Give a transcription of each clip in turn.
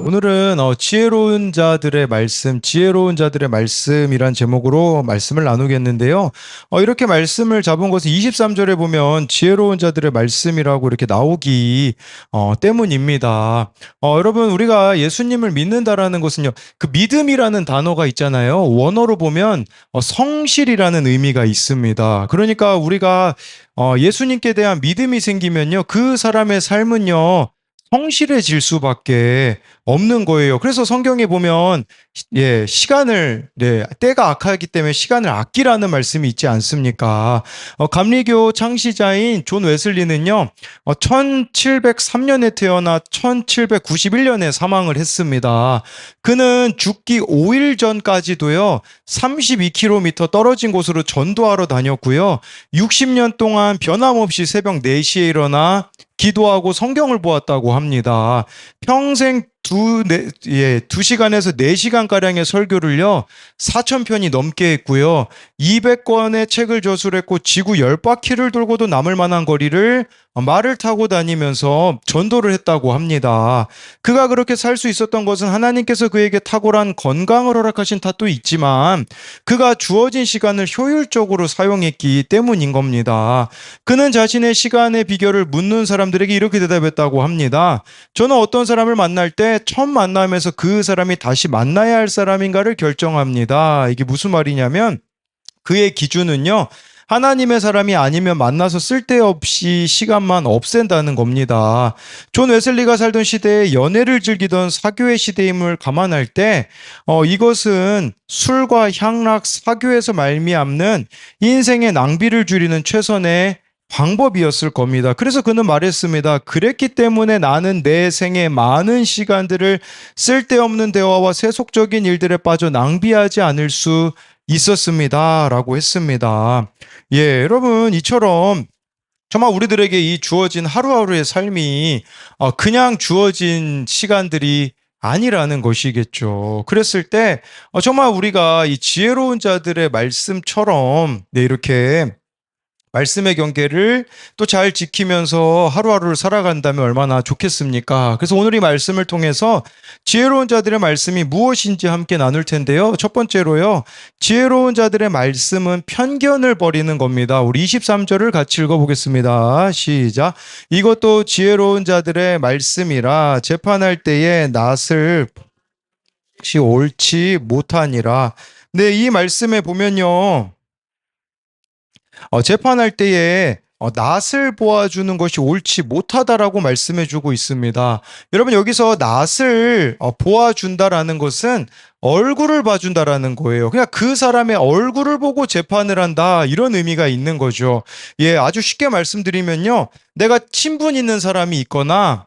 오늘은 지혜로운 자들의 말씀, 지혜로운 자들의 말씀이란 제목으로 말씀을 나누겠는데요. 이렇게 말씀을 잡은 것은 23절에 보면 지혜로운 자들의 말씀이라고 이렇게 나오기 때문입니다. 여러분, 우리가 예수님을 믿는다라는 것은요, 그 믿음이라는 단어가 있잖아요. 원어로 보면 성실이라는 의미가 있습니다. 그러니까 우리가 예수님께 대한 믿음이 생기면요, 그 사람의 삶은요, 성실해질 수밖에 없는 거예요. 그래서 성경에 보면 시간을 때가 악하기 때문에 시간을 아끼라는 말씀이 있지 않습니까? 감리교 창시자인 존 웨슬리는요, 1703년에 태어나 1791년에 사망을 했습니다. 그는 죽기 5일 전까지도요, 32km 떨어진 곳으로 전도하러 다녔고요, 60년 동안 변함없이 새벽 4시에 일어나 기도하고 성경을 보았다고 합니다. 평생 2시간에서 4시간가량의 설교를요, 4,000편이 넘게 했고요, 200권의 책을 저술했고, 지구 10바퀴를 돌고도 남을 만한 거리를 말을 타고 다니면서 전도를 했다고 합니다. 그가 그렇게 살 수 있었던 것은 하나님께서 그에게 탁월한 건강을 허락하신 탓도 있지만, 그가 주어진 시간을 효율적으로 사용했기 때문인 겁니다. 그는 자신의 시간의 비결을 묻는 사람들에게 이렇게 대답했다고 합니다. 저는 어떤 사람을 만날 때 첫 만남에서 그 사람이 다시 만나야 할 사람인가를 결정합니다. 이게 무슨 말이냐면, 그의 기준은요, 하나님의 사람이 아니면 만나서 쓸데없이 시간만 없앤다는 겁니다. 존 웨슬리가 살던 시대에 연애를 즐기던 사교의 시대임을 감안할 때 이것은 술과 향락, 사교에서 말미암는 인생의 낭비를 줄이는 최선의 방법이었을 겁니다. 그래서 그는 말했습니다. 그랬기 때문에 나는 내 생의 많은 시간들을 쓸데없는 대화와 세속적인 일들에 빠져 낭비하지 않을 수 있었습니다. 라고 했습니다. 여러분, 이처럼 정말 우리들에게 이 주어진 하루하루의 삶이 그냥 주어진 시간들이 아니라는 것이겠죠. 그랬을 때 정말 우리가 이 지혜로운 자들의 말씀처럼 이렇게 말씀의 경계를 또 잘 지키면서 하루하루를 살아간다면 얼마나 좋겠습니까? 그래서 오늘 이 말씀을 통해서 지혜로운 자들의 말씀이 무엇인지 함께 나눌 텐데요. 첫 번째로요, 지혜로운 자들의 말씀은 편견을 버리는 겁니다. 우리 23절을 같이 읽어보겠습니다. 시작. 이것도 지혜로운 자들의 말씀이라 재판할 때에 낯을 옳지 못하니라. 네, 이 말씀에 보면요, 재판할 때에 낯을 보아주는 것이 옳지 못하다라고 말씀해주고 있습니다. 여러분, 여기서 낯을 보아준다라는 것은 얼굴을 봐준다라는 거예요. 그냥 그 사람의 얼굴을 보고 재판을 한다, 이런 의미가 있는 거죠. 아주 쉽게 말씀드리면요, 내가 친분 있는 사람이 있거나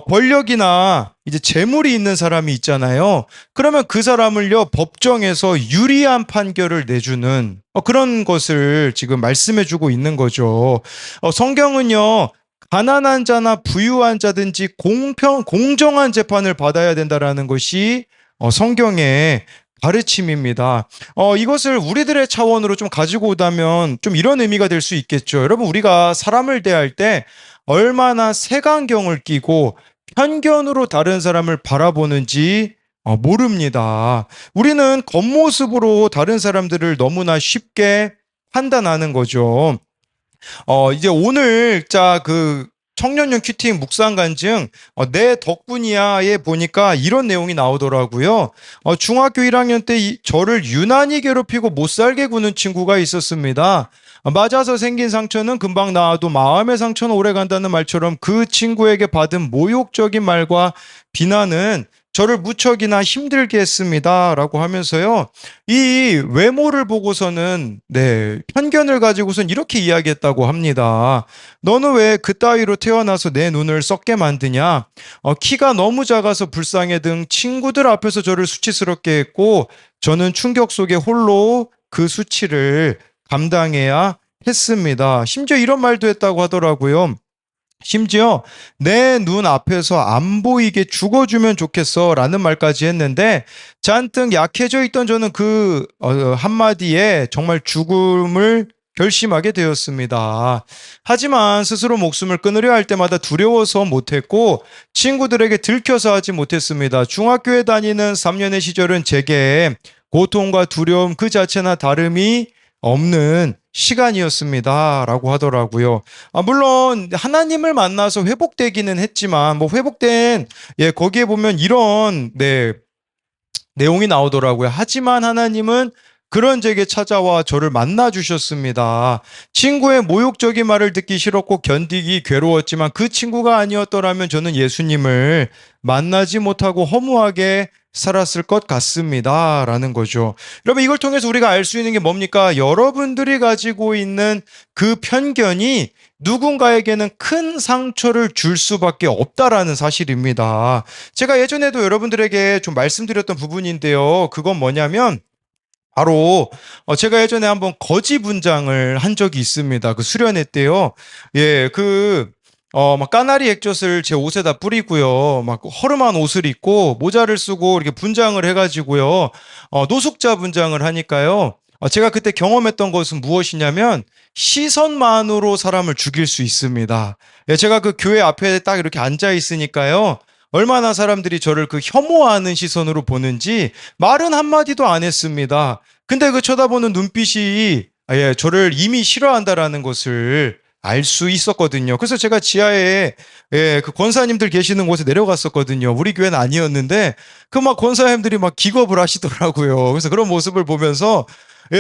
권력이나 이제 재물이 있는 사람이 있잖아요. 그러면 그 사람을요, 법정에서 유리한 판결을 내주는 그런 것을 지금 말씀해주고 있는 거죠. 성경은요, 가난한 자나 부유한 자든지 공정한 재판을 받아야 된다라는 것이 성경의 가르침입니다. 이것을 우리들의 차원으로 좀 가지고 오다면 좀 이런 의미가 될 수 있겠죠. 여러분, 우리가 사람을 대할 때 얼마나 색안경을 끼고 편견으로 다른 사람을 바라보는지 모릅니다. 우리는 겉모습으로 다른 사람들을 너무나 쉽게 판단하는 거죠. 이제 오늘 그 청년용 큐팅 묵상 간증 내 덕분이야에 보니까 이런 내용이 나오더라고요. 중학교 1학년 때 저를 유난히 괴롭히고 못 살게 구는 친구가 있었습니다. 맞아서 생긴 상처는 금방 나아도 마음의 상처는 오래 간다는 말처럼 그 친구에게 받은 모욕적인 말과 비난은 저를 무척이나 힘들게 했습니다. 라고 하면서요, 이 외모를 보고서는 편견을 가지고선 이렇게 이야기했다고 합니다. 너는 왜 그따위로 태어나서 내 눈을 썩게 만드냐? 키가 너무 작아서 불쌍해 등 친구들 앞에서 저를 수치스럽게 했고, 저는 충격 속에 홀로 그 수치를 감당해야 했습니다. 심지어 이런 말도 했다고 하더라고요. 심지어 내 눈 앞에서 안 보이게 죽어주면 좋겠어 라는 말까지 했는데, 잔뜩 약해져 있던 저는 그 한마디에 정말 죽음을 결심하게 되었습니다. 하지만 스스로 목숨을 끊으려 할 때마다 두려워서 못했고 친구들에게 들켜서 하지 못했습니다. 중학교에 다니는 3년의 시절은 제게 고통과 두려움 그 자체나 다름이 없는 시간이었습니다. 라고 하더라고요. 물론 하나님을 만나서 회복되기는 했지만 뭐 회복된 거기에 보면 이런 내용이 나오더라고요. 하지만 하나님은 그런 제게 찾아와 저를 만나 주셨습니다. 친구의 모욕적인 말을 듣기 싫었고 견디기 괴로웠지만 그 친구가 아니었더라면 저는 예수님을 만나지 못하고 허무하게 살았을 것 같습니다. 라는 거죠. 여러분, 이걸 통해서 우리가 알 수 있는 게 뭡니까? 여러분들이 가지고 있는 그 편견이 누군가에게는 큰 상처를 줄 수밖에 없다라는 사실입니다. 제가 예전에도 여러분들에게 좀 말씀드렸던 부분인데요. 그건 뭐냐면 바로 제가 예전에 한번 거지 분장을 한 적이 있습니다. 그 수련회 때요. 막 까나리 액젓을 제 옷에다 뿌리고요. 막 허름한 옷을 입고 모자를 쓰고 이렇게 분장을 해가지고요. 노숙자 분장을 하니까요. 제가 그때 경험했던 것은 무엇이냐면 시선만으로 사람을 죽일 수 있습니다. 제가 그 교회 앞에 딱 이렇게 앉아 있으니까요. 얼마나 사람들이 저를 그 혐오하는 시선으로 보는지 말은 한마디도 안 했습니다. 근데 그 쳐다보는 눈빛이 저를 이미 싫어한다라는 것을 알 수 있었거든요. 그래서 제가 지하에 그 권사님들 계시는 곳에 내려갔었거든요. 우리 교회는 아니었는데 그 막 권사님들이 막 기겁을 하시더라고요. 그래서 그런 모습을 보면서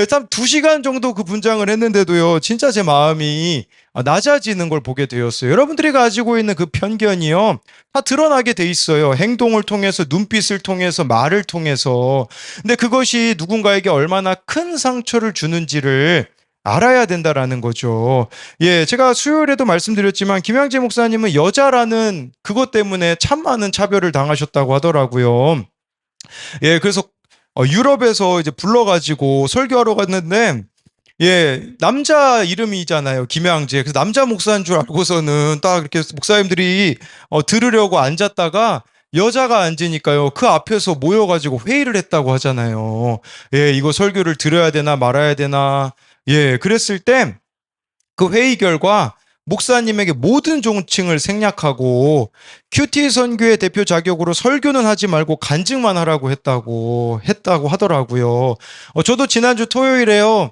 참 2시간 정도 그 분장을 했는데도요. 진짜 제 마음이 낮아지는 걸 보게 되었어요. 여러분들이 가지고 있는 그 편견이요. 다 드러나게 돼 있어요. 행동을 통해서, 눈빛을 통해서, 말을 통해서. 근데 그것이 누군가에게 얼마나 큰 상처를 주는지를 알아야 된다라는 거죠. 제가 수요일에도 말씀드렸지만 김양재 목사님은 여자라는 그것 때문에 참 많은 차별을 당하셨다고 하더라고요. 그래서 유럽에서 이제 불러가지고 설교하러 갔는데 남자 이름이잖아요. 김양재. 그래서 남자 목사인 줄 알고서는 딱 이렇게 목사님들이 들으려고 앉았다가 여자가 앉으니까요. 그 앞에서 모여가지고 회의를 했다고 하잖아요. 이거 설교를 들어야 되나 말아야 되나. 그랬을 때 그 회의 결과 목사님에게 모든 종칭을 생략하고 큐티 선교의 대표 자격으로 설교는 하지 말고 간증만 하라고 했다고 하더라고요. 저도 지난주 토요일에요.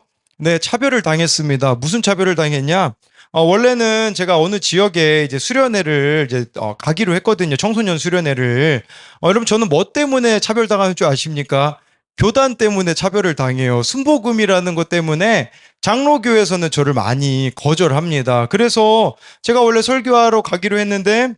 차별을 당했습니다. 무슨 차별을 당했냐? 원래는 제가 어느 지역에 이제 수련회를 이제 가기로 했거든요. 청소년 수련회를. 여러분 저는 뭐 때문에 차별당하는 줄 아십니까? 교단 때문에 차별을 당해요. 순복음이라는 것 때문에 장로교에서는 저를 많이 거절합니다. 그래서 제가 원래 설교하러 가기로 했는데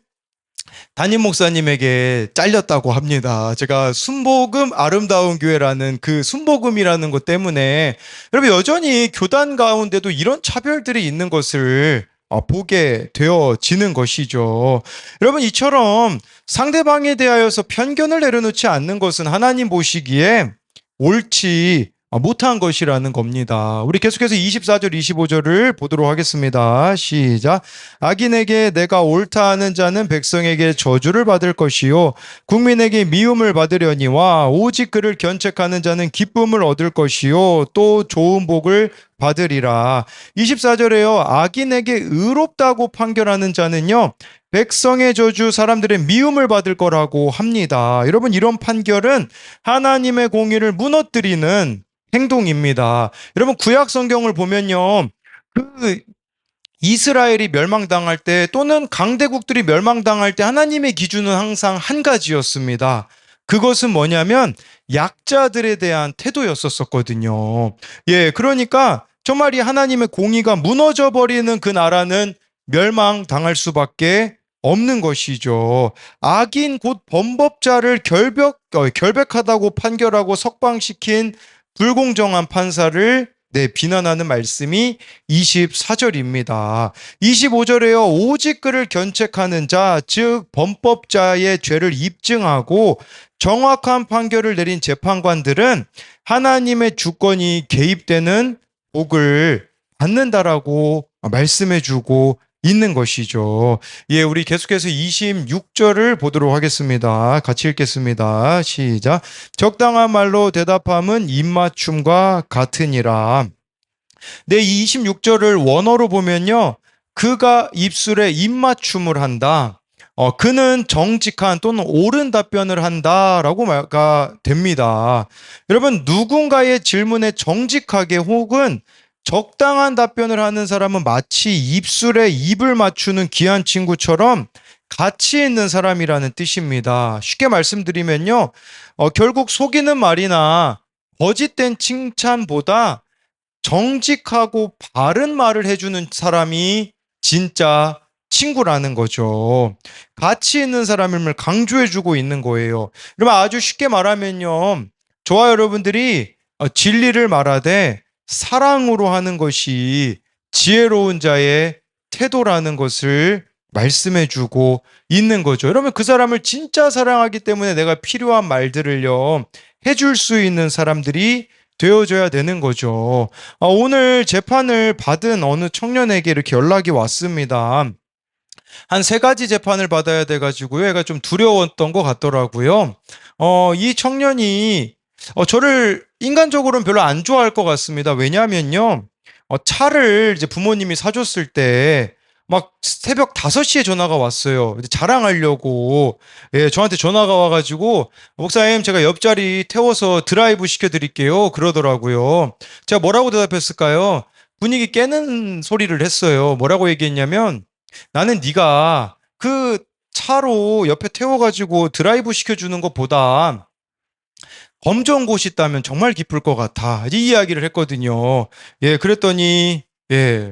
담임 목사님에게 잘렸다고 합니다. 제가 순복음 아름다운 교회라는 그 순복음이라는 것 때문에 여러분 여전히 교단 가운데도 이런 차별들이 있는 것을 보게 되어지는 것이죠. 여러분 이처럼 상대방에 대하여서 편견을 내려놓지 않는 것은 하나님 보시기에 옳지 못한 것이라는 겁니다. 우리 계속해서 24절 25절을 보도록 하겠습니다. 시작. 악인에게 내가 옳다 하는 자는 백성에게 저주를 받을 것이요 국민에게 미움을 받으려니와 오직 그를 견책하는 자는 기쁨을 얻을 것이요 또 좋은 복을 받으리라. 24절에요. 악인에게 의롭다고 판결하는 자는요 백성의 저주, 사람들의 미움을 받을 거라고 합니다. 여러분 이런 판결은 하나님의 공의를 무너뜨리는 행동입니다. 여러분 구약 성경을 보면요. 그 이스라엘이 멸망당할 때 또는 강대국들이 멸망당할 때 하나님의 기준은 항상 한 가지였습니다. 그것은 뭐냐면 약자들에 대한 태도였었거든요. 그러니까 정말 이 하나님의 공의가 무너져 버리는 그 나라는 멸망당할 수밖에 없는 것이죠. 악인 곧 범법자를 결백하다고 판결하고 석방시킨 불공정한 판사를 비난하는 말씀이 24절입니다. 25절에요. 오직 그를 견책하는 자, 즉 범법자의 죄를 입증하고 정확한 판결을 내린 재판관들은 하나님의 주권이 개입되는 복을 받는다라고 말씀해주고 있는 것이죠. 우리 계속해서 26절을 보도록 하겠습니다. 같이 읽겠습니다. 시작. 적당한 말로 대답함은 입맞춤과 같으니라. 네, 이 26절을 원어로 보면요. 그가 입술에 입맞춤을 한다. 그는 정직한 또는 옳은 답변을 한다라고 말가 됩니다. 여러분, 누군가의 질문에 정직하게 혹은 적당한 답변을 하는 사람은 마치 입술에 입을 맞추는 귀한 친구처럼 가치 있는 사람이라는 뜻입니다. 쉽게 말씀드리면요. 결국 속이는 말이나 거짓된 칭찬보다 정직하고 바른 말을 해주는 사람이 진짜 친구라는 거죠. 가치 있는 사람임을 강조해주고 있는 거예요. 그러면 아주 쉽게 말하면요. 저와 여러분들이 진리를 말하되 사랑으로 하는 것이 지혜로운 자의 태도라는 것을 말씀해주고 있는 거죠. 여러분, 그 사람을 진짜 사랑하기 때문에 내가 필요한 말들을요 해줄 수 있는 사람들이 되어줘야 되는 거죠. 오늘 재판을 받은 어느 청년에게 이렇게 연락이 왔습니다. 한 세 가지 재판을 받아야 돼가지고요. 얘가 좀 두려웠던 것 같더라고요. 이 청년이 저를 인간적으로는 별로 안 좋아할 것 같습니다. 왜냐하면요. 차를 이제 부모님이 사줬을 때 막 새벽 5시에 전화가 왔어요. 이제 자랑하려고. 예, 저한테 전화가 와가지고, 목사님, 제가 옆자리 태워서 드라이브 시켜드릴게요. 그러더라고요. 제가 뭐라고 대답했을까요? 분위기 깨는 소리를 했어요. 뭐라고 얘기했냐면, 나는 네가 그 차로 옆에 태워가지고 드라이브 시켜주는 것보다 검정 곳이 있다면 정말 기쁠 것 같아. 이 이야기를 했거든요. 예, 그랬더니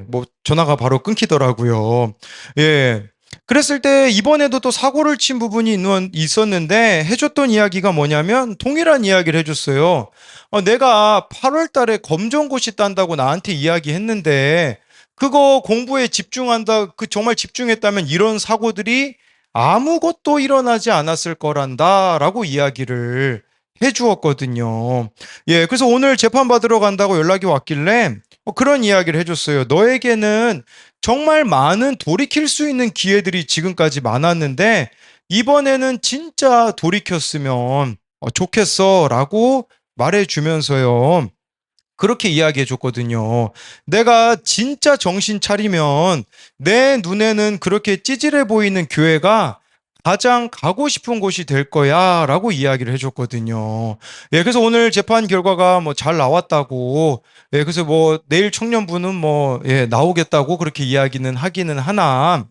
뭐 전화가 바로 끊기더라고요. 예. 그랬을 때 이번에도 또 사고를 친 부분이 있었는데 해줬던 이야기가 뭐냐면 동일한 이야기를 해줬어요. 내가 8월 달에 검정고시 딴다고 나한테 이야기했는데 그거 공부에 집중한다, 그 정말 집중했다면 이런 사고들이 아무것도 일어나지 않았을 거란다라고 이야기를 해주었거든요. 예, 그래서 오늘 재판 받으러 간다고 연락이 왔길래 그런 이야기를 해줬어요. 너에게는 정말 많은 돌이킬 수 있는 기회들이 지금까지 많았는데 이번에는 진짜 돌이켰으면 좋겠어라고 말해주면서요. 그렇게 이야기해 줬거든요. 내가 진짜 정신 차리면 내 눈에는 그렇게 찌질해 보이는 교회가 가장 가고 싶은 곳이 될 거야 라고 이야기를 해줬거든요. 예, 그래서 오늘 재판 결과가 뭐 잘 나왔다고, 예, 그래서 뭐 내일 청년부는 뭐, 예, 나오겠다고 그렇게 이야기는 하기는 하나,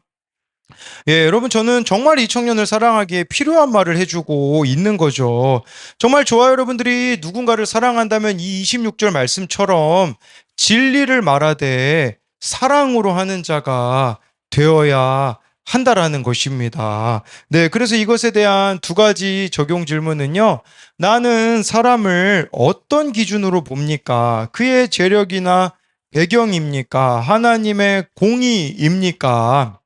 예, 여러분, 저는 정말 이 청년을 사랑하기에 필요한 말을 해주고 있는 거죠. 정말 저와 여러분들이 누군가를 사랑한다면 이 26절 말씀처럼 진리를 말하되 사랑으로 하는 자가 되어야 한다라는 것입니다. 네, 그래서 이것에 대한 두 가지 적용 질문은요. 나는 사람을 어떤 기준으로 봅니까? 그의 재력이나 배경입니까? 하나님의 공의입니까?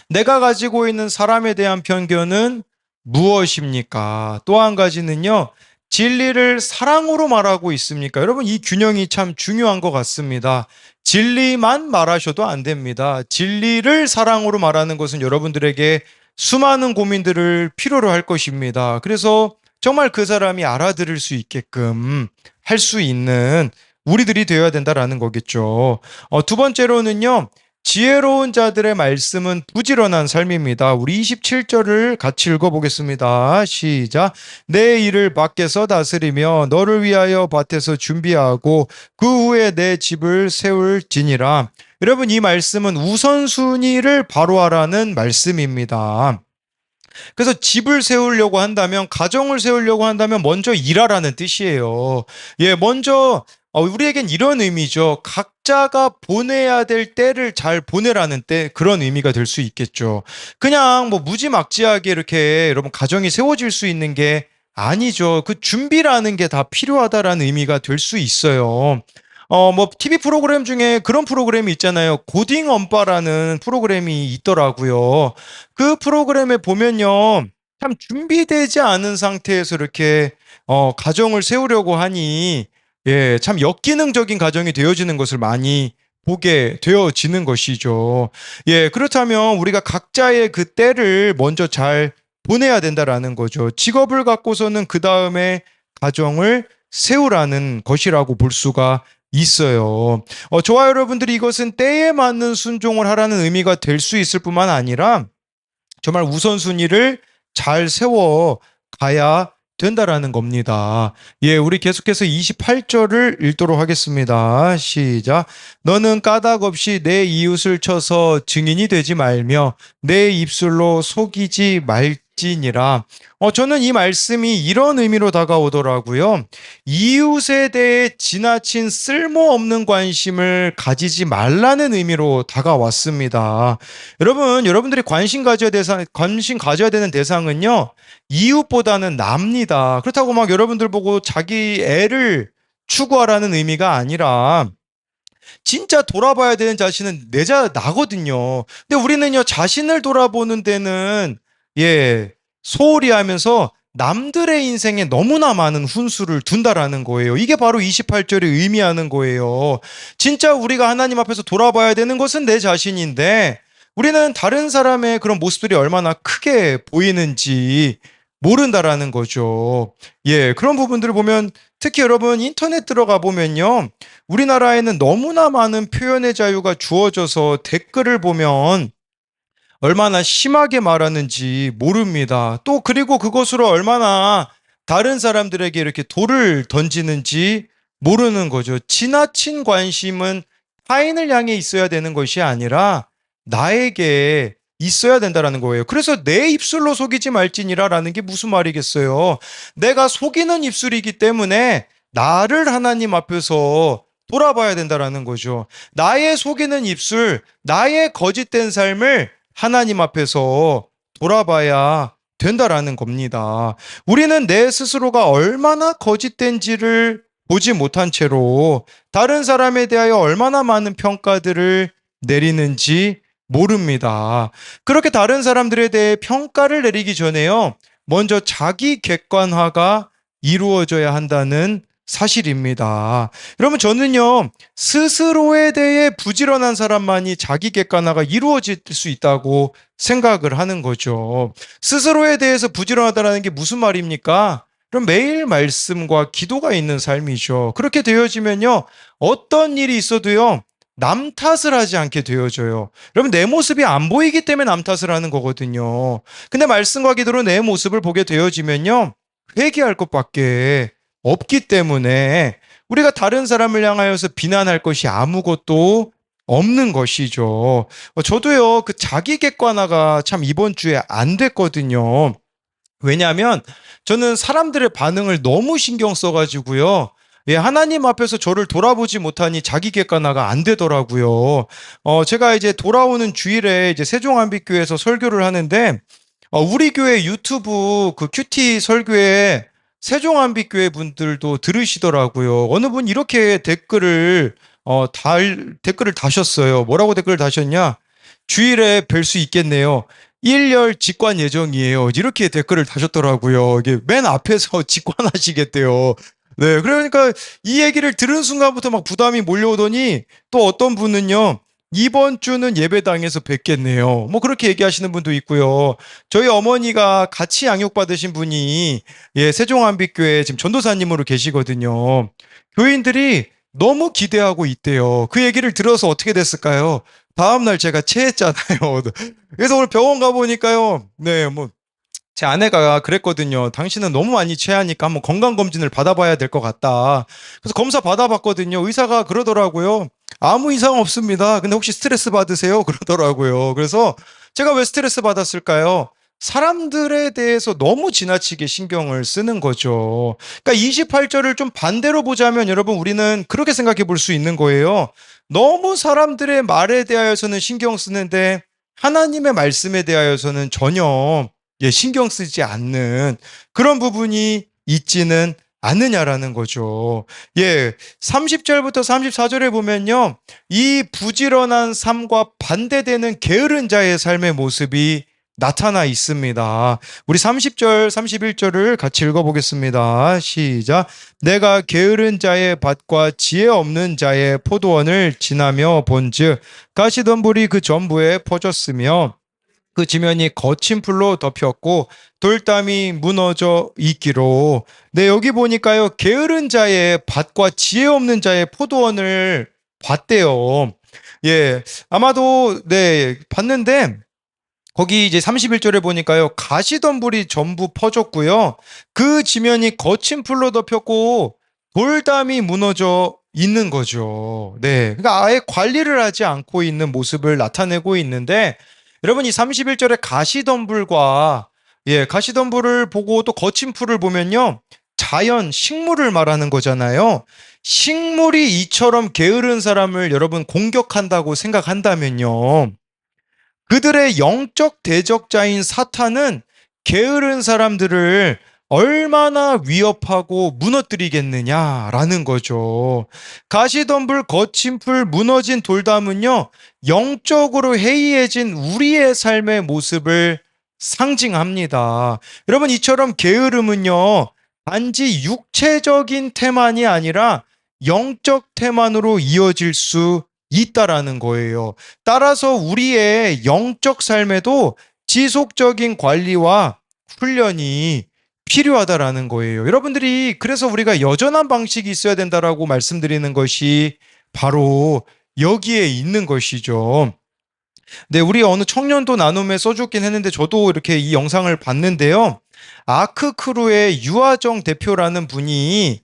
내가 가지고 있는 사람에 대한 편견은 무엇입니까? 또 한 가지는요, 진리를 사랑으로 말하고 있습니까? 여러분, 이 균형이 참 중요한 것 같습니다. 진리만 말하셔도 안 됩니다. 진리를 사랑으로 말하는 것은 여러분들에게 수많은 고민들을 필요로 할 것입니다. 그래서 정말 그 사람이 알아들을 수 있게끔 할 수 있는 우리들이 되어야 된다라는 거겠죠. 두 번째로는요, 지혜로운 자들의 말씀은 부지런한 삶입니다. 우리 27절을 같이 읽어보겠습니다. 시작. 내 일을 밖에서 다스리며 너를 위하여 밭에서 준비하고 그 후에 내 집을 세울지니라. 여러분, 이 말씀은 우선순위를 바로하라는 말씀입니다. 그래서 집을 세우려고 한다면, 가정을 세우려고 한다면 먼저 일하라는 뜻이에요. 예, 먼저 우리에겐 이런 의미죠. 각자가 보내야 될 때를 잘 보내라는 때, 그런 의미가 될 수 있겠죠. 그냥 뭐 무지막지하게 이렇게 여러분 가정이 세워질 수 있는 게 아니죠. 그 준비라는 게 다 필요하다라는 의미가 될 수 있어요. 뭐 TV 프로그램 중에 그런 프로그램이 있잖아요. 고딩 엄빠라는 프로그램이 있더라고요. 그 프로그램에 보면요. 참 준비되지 않은 상태에서 이렇게 가정을 세우려고 하니 예, 참 역기능적인 가정이 되어지는 것을 많이 보게 되어지는 것이죠. 예, 그렇다면 우리가 각자의 그 때를 먼저 잘 보내야 된다라는 거죠. 직업을 갖고서는 그 다음에 가정을 세우라는 것이라고 볼 수가 있어요. 저와 여러분들이 이것은 때에 맞는 순종을 하라는 의미가 될 수 있을 뿐만 아니라 정말 우선순위를 잘 세워 가야 된다라는 겁니다. 예, 우리 계속해서 28절을 읽도록 하겠습니다. 시작. 너는 까닭 없이 내 이웃을 쳐서 증인이 되지 말며 내 입술로 속이지 말지니라. 저는 이 말씀이 이런 의미로 다가오더라고요. 이웃에 대해 지나친 쓸모없는 관심을 가지지 말라는 의미로 다가왔습니다. 여러분들이 관심 가져야 되는 대상은요, 이웃보다는 납니다. 그렇다고 막 여러분들 보고 자기 애를 추구하라는 의미가 아니라, 진짜 돌아봐야 되는 자신은 나거든요. 근데 우리는요, 자신을 돌아보는 데는, 예, 소홀히 하면서 남들의 인생에 너무나 많은 훈수를 둔다라는 거예요. 이게 바로 28절이 의미하는 거예요. 진짜 우리가 하나님 앞에서 돌아봐야 되는 것은 내 자신인데, 우리는 다른 사람의 그런 모습들이 얼마나 크게 보이는지 모른다라는 거죠. 예, 그런 부분들을 보면 특히 여러분 인터넷 들어가 보면요. 우리나라에는 너무나 많은 표현의 자유가 주어져서 댓글을 보면 얼마나 심하게 말하는지 모릅니다. 또 그리고 그것으로 얼마나 다른 사람들에게 이렇게 돌을 던지는지 모르는 거죠. 지나친 관심은 타인을 향해 있어야 되는 것이 아니라 나에게 있어야 된다라는 거예요. 그래서 내 입술로 속이지 말지니라라는 게 무슨 말이겠어요? 내가 속이는 입술이기 때문에 나를 하나님 앞에서 돌아봐야 된다라는 거죠. 나의 속이는 입술, 나의 거짓된 삶을 하나님 앞에서 돌아봐야 된다라는 겁니다. 우리는 내 스스로가 얼마나 거짓된지를 보지 못한 채로 다른 사람에 대하여 얼마나 많은 평가들을 내리는지 모릅니다. 그렇게 다른 사람들에 대해 평가를 내리기 전에요, 먼저 자기 객관화가 이루어져야 한다는 사실입니다. 여러분, 저는요, 스스로에 대해 부지런한 사람만이 자기 객관화가 이루어질 수 있다고 생각을 하는 거죠. 스스로에 대해서 부지런하다는 게 무슨 말입니까? 그럼 매일 말씀과 기도가 있는 삶이죠. 그렇게 되어지면요, 어떤 일이 있어도요, 남 탓을 하지 않게 되어져요. 여러분, 내 모습이 안 보이기 때문에 남 탓을 하는 거거든요. 근데 말씀과 기도로 내 모습을 보게 되어지면요, 회개할 것밖에 없기 때문에 우리가 다른 사람을 향하여서 비난할 것이 아무것도 없는 것이죠. 저도요, 그 자기 객관화가 참 이번 주에 안 됐거든요. 왜냐하면 저는 사람들의 반응을 너무 신경 써가지고요. 예, 하나님 앞에서 저를 돌아보지 못하니 자기 객관화가 안 되더라고요. 제가 이제 돌아오는 주일에 이제 세종안빛교회에서 설교를 하는데, 우리 교회 유튜브 그 큐티 설교에 세종안빛교회 분들도 들으시더라고요. 어느 분 이렇게 댓글을 다셨어요. 뭐라고 댓글을 다셨냐? 주일에 뵐 수 있겠네요. 1열 직관 예정이에요. 이렇게 댓글을 다셨더라고요. 이게 맨 앞에서 직관하시겠대요. 네, 그러니까 이 얘기를 들은 순간부터 막 부담이 몰려오더니 또 어떤 분은요, 이번 주는 예배당에서 뵙겠네요. 뭐 그렇게 얘기하시는 분도 있고요. 저희 어머니가 같이 양육받으신 분이, 예, 세종안빛교회 지금 전도사님으로 계시거든요. 교인들이 너무 기대하고 있대요. 그 얘기를 들어서 어떻게 됐을까요? 다음날 제가 체했잖아요. 그래서 오늘 병원 가보니까요. 네, 뭐 제 아내가 그랬거든요. 당신은 너무 많이 체하니까 한번 건강검진을 받아봐야 될 것 같다. 그래서 검사 받아봤거든요. 의사가 그러더라고요. 아무 이상 없습니다. 근데 혹시 스트레스 받으세요? 그러더라고요. 그래서 제가 왜 스트레스 받았을까요? 사람들에 대해서 너무 지나치게 신경을 쓰는 거죠. 그러니까 28절을 좀 반대로 보자면 여러분, 우리는 그렇게 생각해 볼 수 있는 거예요. 너무 사람들의 말에 대하여서는 신경 쓰는데 하나님의 말씀에 대하여서는 전혀, 예, 신경 쓰지 않는 그런 부분이 있지는 않느냐라는 거죠. 예, 30절부터 34절에 보면요, 이 부지런한 삶과 반대되는 게으른 자의 삶의 모습이 나타나 있습니다. 우리 30절, 31절을 같이 읽어보겠습니다. 시작. 내가 게으른 자의 밭과 지혜 없는 자의 포도원을 지나며 본즉 가시덤불이 그 전부에 퍼졌으며 그 지면이 거친 풀로 덮였고 돌담이 무너져 있기로. 네, 여기 보니까요. 게으른 자의 밭과 지혜 없는 자의 포도원을 봤대요. 예, 아마도 네, 봤는데 거기 이제 31절에 보니까요. 가시덤불이 전부 퍼졌고요. 그 지면이 거친 풀로 덮였고 돌담이 무너져 있는 거죠. 네. 그러니까 아예 관리를 하지 않고 있는 모습을 나타내고 있는데 여러분 이 31절에 가시덤불과 가시덤불을 보고 또 거친 풀을 보면요. 자연, 식물을 말하는 거잖아요. 식물이 이처럼 게으른 사람을 여러분 공격한다고 생각한다면요. 그들의 영적 대적자인 사탄은 게으른 사람들을 얼마나 위협하고 무너뜨리겠느냐라는 거죠. 가시덤불, 거친 풀, 무너진 돌담은요, 영적으로 해이해진 우리의 삶의 모습을 상징합니다. 여러분, 이처럼 게으름은요, 단지 육체적인 태만이 아니라 영적 태만으로 이어질 수 있다라는 거예요. 따라서 우리의 영적 삶에도 지속적인 관리와 훈련이 필요하다라는 거예요. 여러분들이 그래서 우리가 여전한 방식이 있어야 된다라고 말씀드리는 것이 바로 여기에 있는 것이죠. 네, 우리 어느 청년도 나눔에 써줬긴 했는데 저도 이렇게 이 영상을 봤는데요. 아크크루의 유아정 대표라는 분이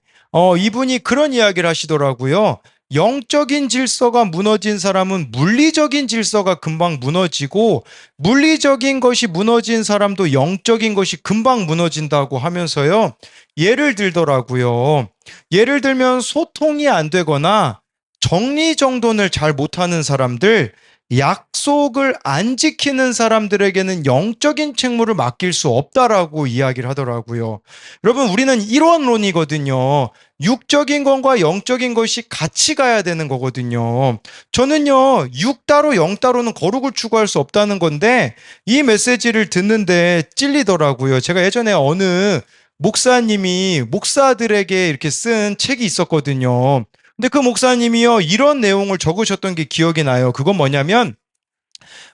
이분이 그런 이야기를 하시더라고요. 영적인 질서가 무너진 사람은 물리적인 질서가 금방 무너지고 물리적인 것이 무너진 사람도 영적인 것이 금방 무너진다고 하면서요. 예를 들더라고요. 예를 들면 소통이 안 되거나 정리정돈을 잘 못하는 사람들, 약속을 안 지키는 사람들에게는 영적인 책무를 맡길 수 없다라고 이야기를 하더라고요. 여러분, 우리는 일원론이거든요. 육적인 것과 영적인 것이 같이 가야 되는 거거든요. 저는요, 육 따로 영 따로는 거룩을 추구할 수 없다는 건데 이 메시지를 듣는데 찔리더라고요. 제가 예전에 어느 목사님이 목사들에게 이렇게 쓴 책이 있었거든요. 근데 그 목사님이요, 이런 내용을 적으셨던 게 기억이 나요. 그건 뭐냐면,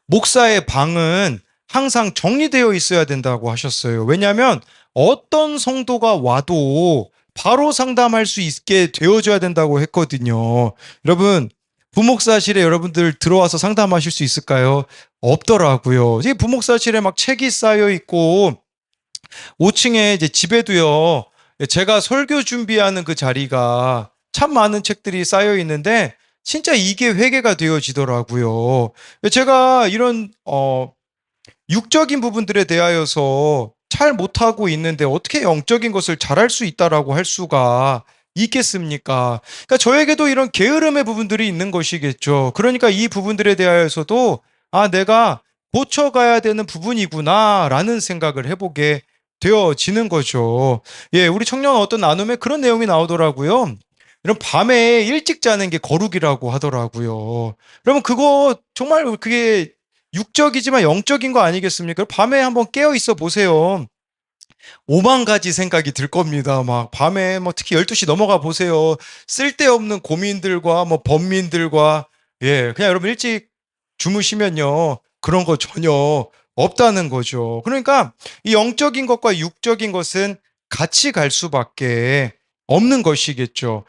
목사의 방은 항상 정리되어 있어야 된다고 하셨어요. 왜냐하면 어떤 성도가 와도 바로 상담할 수 있게 되어줘야 된다고 했거든요. 여러분, 부목사실에 여러분들 들어와서 상담하실 수 있을까요? 없더라고요. 이 부목사실에 막 책이 쌓여 있고, 5층에 이제 집에도요, 제가 설교 준비하는 그 자리가 참 많은 책들이 쌓여 있는데, 진짜 이게 회개가 되어지더라고요. 제가 이런, 육적인 부분들에 대하여서 잘 못하고 있는데 어떻게 영적인 것을 잘할 수 있다라고 할 수가 있겠습니까? 그러니까 저에게도 이런 게으름의 부분들이 있는 것이겠죠. 그러니까 이 부분들에 대하여서도 아, 내가 고쳐가야 되는 부분이구나라는 생각을 해보게 되어지는 거죠. 예, 우리 청년 어떤 나눔에 그런 내용이 나오더라고요. 이런 밤에 일찍 자는 게 거룩이라고 하더라고요. 그러면 그거 정말 그게 육적이지만 영적인 거 아니겠습니까? 밤에 한번 깨어 있어 보세요. 오만 가지 생각이 들 겁니다. 막 밤에 뭐 특히 12시 넘어가 보세요. 쓸데없는 고민들과 뭐 번민들과 그냥 여러분 일찍 주무시면요. 그런 거 전혀 없다는 거죠. 그러니까 이 영적인 것과 육적인 것은 같이 갈 수밖에 없는 것이겠죠.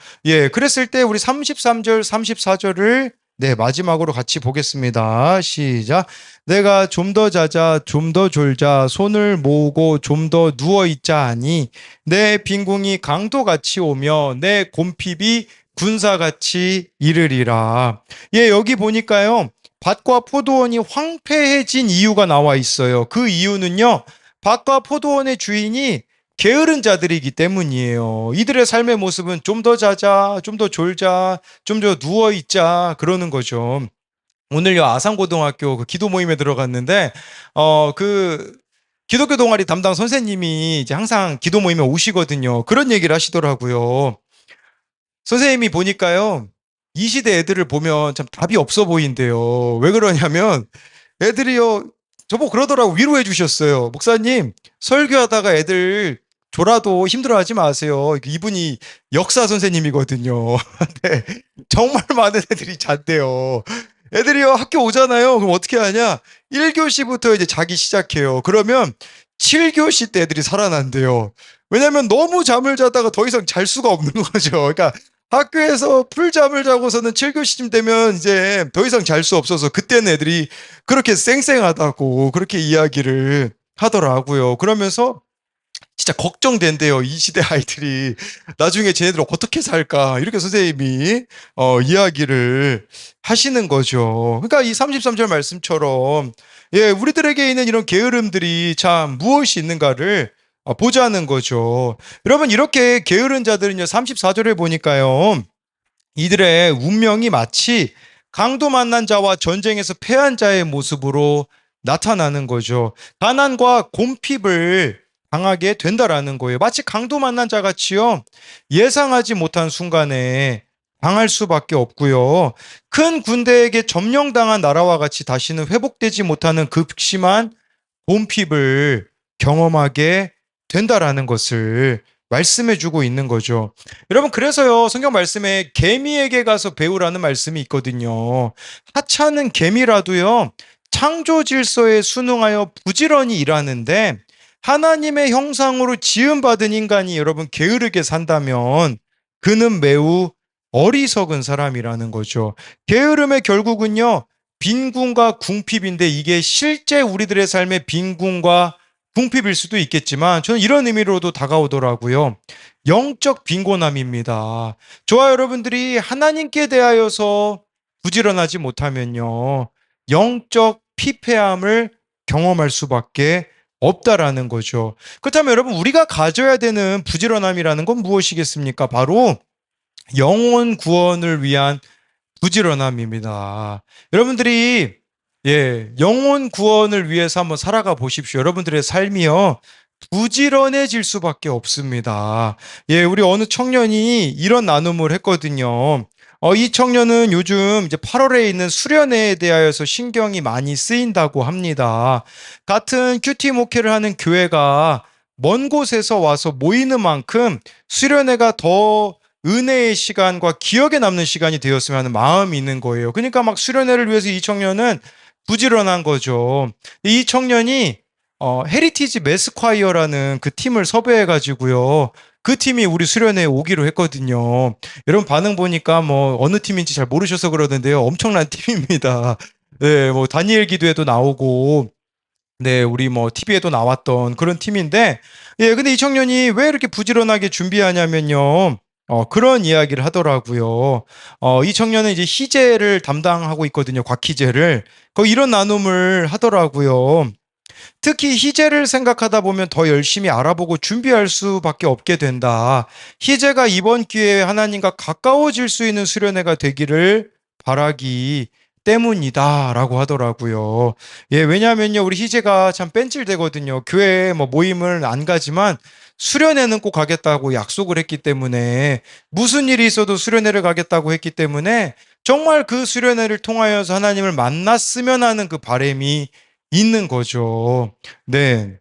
그랬을 때 우리 33절, 34절을 마지막으로 같이 보겠습니다. 시작. 내가 좀 더 자자, 좀 더 졸자, 손을 모으고 좀 더 누워 있자 하니 내 빈궁이 강도같이 오며 내 곰핍이 군사같이 이르리라. 여기 보니까요. 밭과 포도원이 황폐해진 이유가 나와 있어요. 그 이유는요. 밭과 포도원의 주인이 게으른 자들이기 때문이에요. 이들의 삶의 모습은 좀 더 자자, 좀 더 졸자, 좀 더 누워 있자 그러는 거죠. 오늘요 아산고등학교 그 기도 모임에 들어갔는데 그 기독교 동아리 담당 선생님이 이제 항상 기도 모임에 오시거든요. 그런 얘기를 하시더라고요. 선생님이 보니까요 이 시대 애들을 보면 참 답이 없어 보인대요. 왜 그러냐면 애들이요 저보고 그러더라고. 위로해 주셨어요. 목사님 설교하다가 애들 졸아도 힘들어하지 마세요. 이분이 역사 선생님이거든요. 네, 정말 많은 애들이 잤대요. 애들이요, 학교 오잖아요. 그럼 어떻게 하냐? 1교시부터 이제 자기 시작해요. 그러면 7교시 때 애들이 살아난대요. 왜냐면 너무 잠을 자다가 더 이상 잘 수가 없는 거죠. 그러니까 학교에서 풀잠을 자고서는 7교시쯤 되면 이제 더 이상 잘 수 없어서 그때는 애들이 그렇게 쌩쌩하다고 그렇게 이야기를 하더라고요. 그러면서 진짜 걱정된대요. 이 시대 아이들이 나중에 쟤네들 어떻게 살까? 이렇게 선생님이 이야기를 하시는 거죠. 그러니까 이 33절 말씀처럼 예, 우리들에게 있는 이런 게으름들이 참 무엇이 있는가를 보자는 거죠. 여러분 이렇게 게으른 자들은요. 34절에 보니까요. 이들의 운명이 마치 강도 만난 자와 전쟁에서 패한 자의 모습으로 나타나는 거죠. 가난과 곰핍을 당하게 된다라는 거예요. 마치 강도 만난 자 같이요. 예상하지 못한 순간에 당할 수밖에 없고요. 큰 군대에게 점령당한 나라와 같이 다시는 회복되지 못하는 극심한 곰핍을 경험하게 된다라는 것을 말씀해 주고 있는 거죠. 여러분, 그래서요, 성경 말씀에 개미에게 가서 배우라는 말씀이 있거든요. 하찮은 개미라도요, 창조 질서에 순응하여 부지런히 일하는데, 하나님의 형상으로 지음받은 인간이 여러분 게으르게 산다면, 그는 매우 어리석은 사람이라는 거죠. 게으름의 결국은요, 빈궁과 궁핍인데 이게 실제 우리들의 삶의 빈궁과 궁핍일 수도 있겠지만 저는 이런 의미로도 다가오더라고요. 영적 빈곤함입니다. 저와 여러분들이 하나님께 대하여서 부지런하지 못하면요. 영적 피폐함을 경험할 수밖에 없다라는 거죠. 그렇다면 여러분 우리가 가져야 되는 부지런함이라는 건 무엇이겠습니까? 바로 영혼 구원을 위한 부지런함입니다. 여러분들이 영혼 구원을 위해서 한번 살아가 보십시오. 여러분들의 삶이요. 부지런해질 수밖에 없습니다. 우리 어느 청년이 이런 나눔을 했거든요. 이 청년은 요즘 이제 8월에 있는 수련회에 대하여서 신경이 많이 쓰인다고 합니다. 같은 큐티 목회를 하는 교회가 먼 곳에서 와서 모이는 만큼 수련회가 더 은혜의 시간과 기억에 남는 시간이 되었으면 하는 마음이 있는 거예요. 그러니까 막 수련회를 위해서 이 청년은 부지런한 거죠. 이 청년이 헤리티지 매스콰이어라는 그 팀을 섭외해 가지고요. 그 팀이 우리 수련회에 오기로 했거든요. 여러분 반응 보니까 뭐 어느 팀인지 잘 모르셔서 그러는데요. 엄청난 팀입니다. 네, 뭐 다니엘 기도에도 나오고 네, 우리 뭐 TV에도 나왔던 그런 팀인데 근데 이 청년이 왜 이렇게 부지런하게 준비하냐면요. 그런 이야기를 하더라고요. 이 청년은 이제 희재를 담당하고 있거든요. 곽희재를. 거기 이런 나눔을 하더라고요. 특히 희재를 생각하다 보면 더 열심히 알아보고 준비할 수밖에 없게 된다. 희재가 이번 기회에 하나님과 가까워질 수 있는 수련회가 되기를 바라기 때문이다라고 하더라고요. 왜냐하면요, 우리 희재가 참 뺀질되거든요. 교회 뭐 모임을 안 가지만 수련회는 꼭 가겠다고 약속을 했기 때문에 무슨 일이 있어도 수련회를 가겠다고 했기 때문에 정말 그 수련회를 통하여서 하나님을 만났으면 하는 그 바람이 있는 거죠. 네.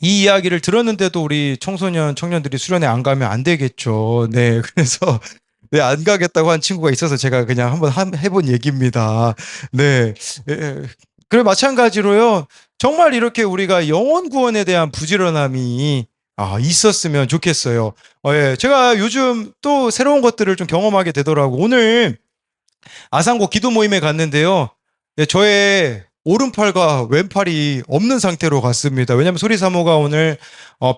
이 이야기를 들었는데도 우리 청소년, 청년들이 수련회 안 가면 안 되겠죠. 네. 그래서, 네, 안 가겠다고 한 친구가 있어서 제가 그냥 한번 해본 얘기입니다. 네. 그래, 마찬가지로요. 정말 이렇게 우리가 영혼 구원에 대한 부지런함이 있었으면 좋겠어요. 제가 요즘 또 새로운 것들을 좀 경험하게 되더라고. 오늘 아산고 기도 모임에 갔는데요. 저의 오른팔과 왼팔이 없는 상태로 갔습니다. 왜냐면 소리사모가 오늘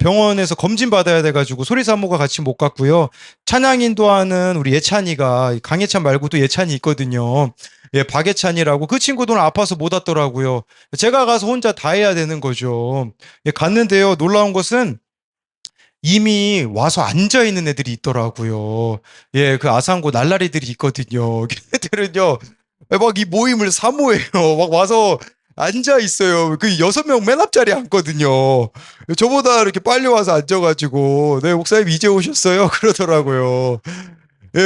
병원에서 검진 받아야 돼가지고 소리사모가 같이 못 갔고요. 찬양 인도하는 우리 예찬이가 강예찬 말고도 예찬이 있거든요. 박예찬이라고 그 친구도 아파서 못 왔더라고요. 제가 가서 혼자 다 해야 되는 거죠. 갔는데요. 놀라운 것은 이미 와서 앉아 있는 애들이 있더라고요. 그 아산고 날라리들이 있거든요. 걔네들은요, 막 이 모임을 사모해요. 막 와서 앉아 있어요. 그 6명 맨 앞자리에 앉거든요. 저보다 이렇게 빨리 와서 앉아가지고, 네, 목사님 이제 오셨어요? 그러더라고요.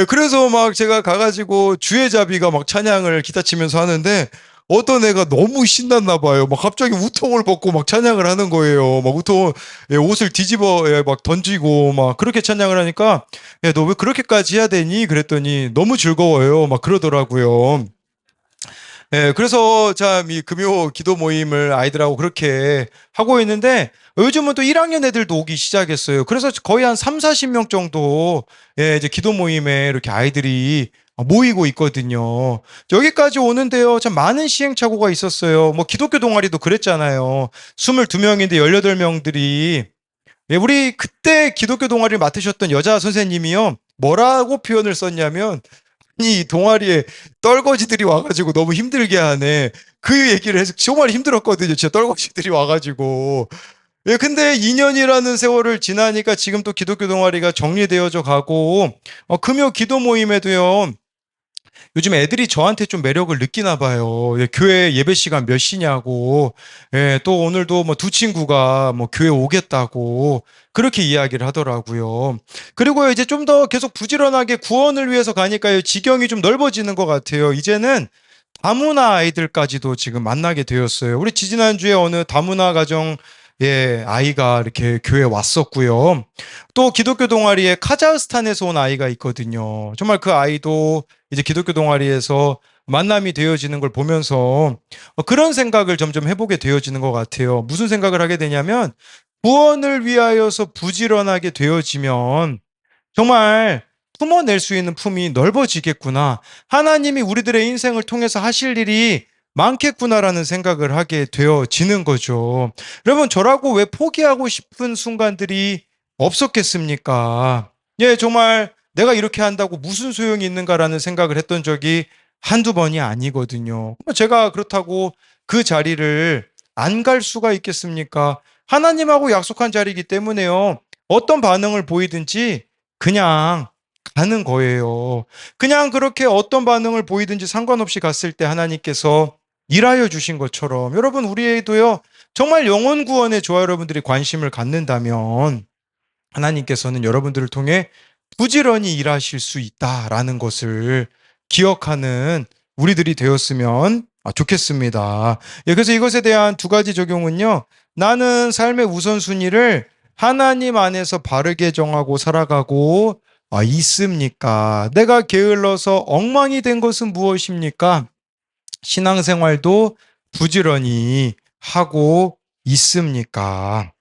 그래서 막 제가 가가지고 주의자비가 막 찬양을 기타 치면서 하는데, 어떤 애가 너무 신났나 봐요. 막 갑자기 우통을 벗고 막 찬양을 하는 거예요. 막 옷을 뒤집어 막 던지고 막 그렇게 찬양을 하니까 너 왜 그렇게까지 해야 되니? 그랬더니 너무 즐거워요. 막 그러더라고요. 예, 그래서 참 이 금요 기도 모임을 아이들하고 그렇게 하고 있는데 요즘은 또 1학년 애들도 오기 시작했어요. 그래서 거의 한 3, 40명 정도 예, 이제 기도 모임에 이렇게 아이들이 모이고 있거든요. 여기까지 오는데요. 참 많은 시행착오가 있었어요. 뭐 기독교 동아리도 그랬잖아요. 22명인데 18명들이 예, 우리 그때 기독교 동아리를 맡으셨던 여자 선생님이요. 뭐라고 표현을 썼냐면 이 동아리에 떨거지들이 와가지고 너무 힘들게 하네. 그 얘기를 해서 정말 힘들었거든요. 진짜 떨거지들이 와가지고. 예, 근데 2년이라는 세월을 지나니까 지금 또 기독교 동아리가 정리되어져 가고, 금요 기도 모임에도요, 요즘 애들이 저한테 좀 매력을 느끼나 봐요. 예, 교회 예배 시간 몇 시냐고. 예, 또 오늘도 뭐 두 친구가 뭐 교회 오겠다고 그렇게 이야기를 하더라고요. 그리고 이제 좀 더 계속 부지런하게 구원을 위해서 가니까요. 지경이 좀 넓어지는 것 같아요. 이제는 다문화 아이들까지도 지금 만나게 되었어요. 우리 지지난주에 어느 다문화 가정 예, 아이가 이렇게 교회에 왔었고요. 또 기독교 동아리에 카자흐스탄에서 온 아이가 있거든요. 정말 그 아이도 이제 기독교 동아리에서 만남이 되어지는 걸 보면서 그런 생각을 점점 해보게 되어지는 것 같아요. 무슨 생각을 하게 되냐면 구원을 위하여서 부지런하게 되어지면 정말 품어낼 수 있는 품이 넓어지겠구나. 하나님이 우리들의 인생을 통해서 하실 일이 많겠구나라는 생각을 하게 되어지는 거죠. 여러분, 저라고 왜 포기하고 싶은 순간들이 없었겠습니까? 예, 정말 내가 이렇게 한다고 무슨 소용이 있는가라는 생각을 했던 적이 한두 번이 아니거든요. 제가 그렇다고 그 자리를 안 갈 수가 있겠습니까? 하나님하고 약속한 자리이기 때문에요. 어떤 반응을 보이든지 그냥 가는 거예요. 그냥 그렇게 어떤 반응을 보이든지 상관없이 갔을 때 하나님께서 일하여 주신 것처럼 여러분 우리에도요 정말 영혼 구원에 저와 여러분들이 관심을 갖는다면 하나님께서는 여러분들을 통해 부지런히 일하실 수 있다라는 것을 기억하는 우리들이 되었으면 좋겠습니다. 예, 그래서 이것에 대한 두 가지 적용은요. 나는 삶의 우선순위를 하나님 안에서 바르게 정하고 살아가고 있습니까? 내가 게을러서 엉망이 된 것은 무엇입니까? 신앙생활도 부지런히 하고 있습니까?